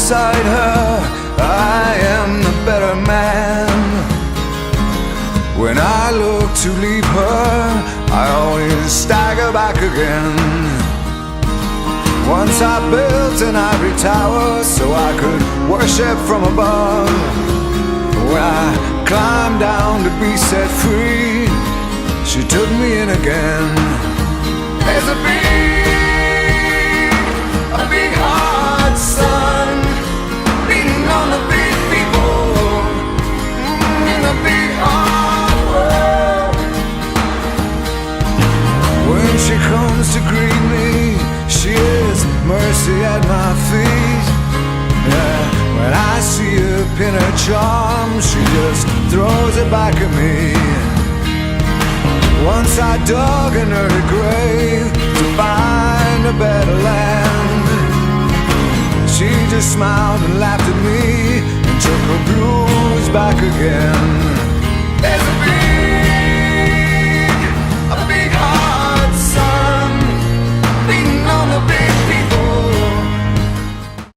beside her, I am the better man. When I look to leave her, I always stagger back again. Once I built an ivory tower so I could worship from above. When I climbed down to be set free, she took me in again. There's a big hard sun beating on the big people in the big hard world. When she comes to greet me, she is mercy at my feet. Yeah, when I see her pin her charm, she just throws it back at me. Once I dug an early grave to find a better land. She just smiled and laughed at me and took her blues back again.